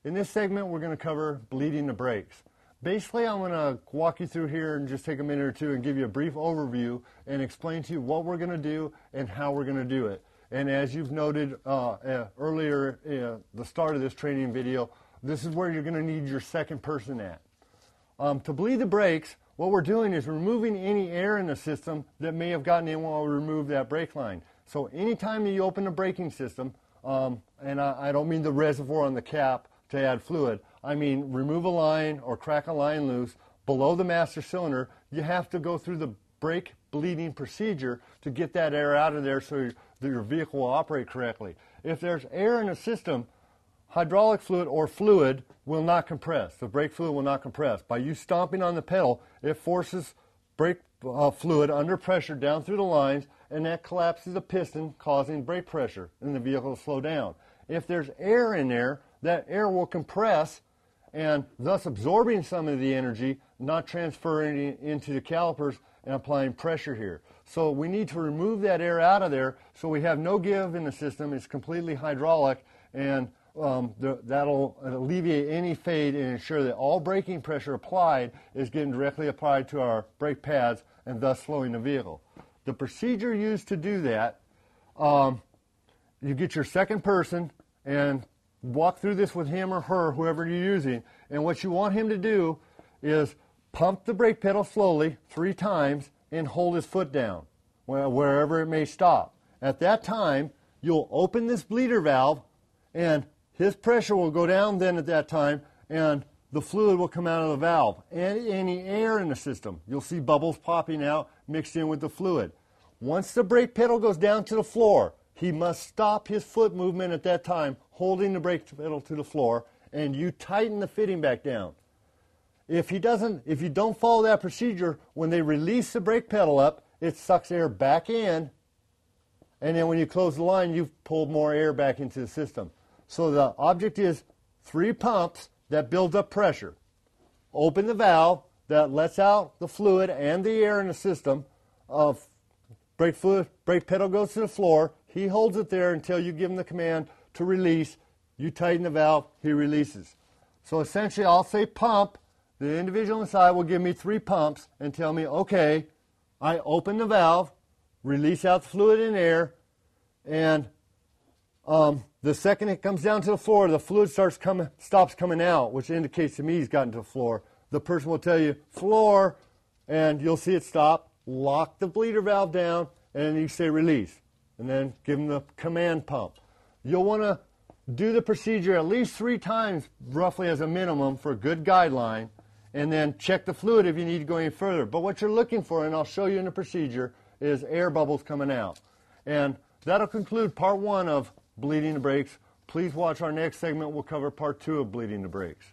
In this segment, we're going to cover bleeding the brakes. Basically, I'm going to walk you through here and just take a minute or two and give you a brief overview and explain to you what we're going to do and how we're going to do it. And as you've noted earlier, the start of this training video, this is where you're going to need your second person at. To bleed the brakes, what we're doing is removing any air in the system that may have gotten in while we remove that brake line. So anytime that you open the braking system, and I don't mean the reservoir on the cap to add fluid, I mean remove a line or crack a line loose below the master cylinder, you have to go through the brake bleeding procedure to get that air out of there so your vehicle will operate correctly. If there's air in the system, hydraulic fluid or fluid will not compress. The brake fluid will not compress. By you stomping on the pedal, it forces brake fluid under pressure down through the lines, and that collapses the piston, causing brake pressure, and the vehicle will slow down. If there's air in there, that air will compress, and thus absorbing some of the energy, not transferring into the calipers and applying pressure here. So we need to remove that air out of there so we have no give in the system. It's completely hydraulic, and that'll alleviate any fade and ensure that all braking pressure applied is getting directly applied to our brake pads and thus slowing the vehicle. The procedure used to do that, you get your second person and walk through this with him or her, whoever you're using, and what you want him to do is pump the brake pedal slowly 3 times and hold his foot down wherever it may stop. At that time, you'll open this bleeder valve, and his pressure will go down then at that time, and the fluid will come out of the valve. And any air in the system, you'll see bubbles popping out mixed in with the fluid. Once the brake pedal goes down to the floor, he must stop his foot movement at that time, holding the brake pedal to the floor, and you tighten the fitting back down. If you don't follow that procedure, when they release the brake pedal up, it sucks air back in, and then when you close the line, you've pulled more air back into the system. So the object is 3 pumps that build up pressure. Open the valve that lets out the fluid and the air in the system. Brake pedal goes to the floor. He holds it there until you give him the command to release. You tighten the valve, he releases. So essentially, I'll say pump. The individual inside will give me 3 pumps and tell me, okay, I open the valve, release out the fluid and air, and the second it comes down to the floor, the fluid stops coming out, which indicates to me he's gotten to the floor. The person will tell you, floor, and you'll see it stop. Lock the bleeder valve down, and then you say release. And then give him the command pump. You'll want to do the procedure at least 3 times, roughly as a minimum, for a good guideline, and then check the fluid if you need to go any further. But what you're looking for, and I'll show you in the procedure, is air bubbles coming out. And that'll conclude part 1 of bleeding the brakes. Please watch our next segment. We'll cover part 2 of bleeding the brakes.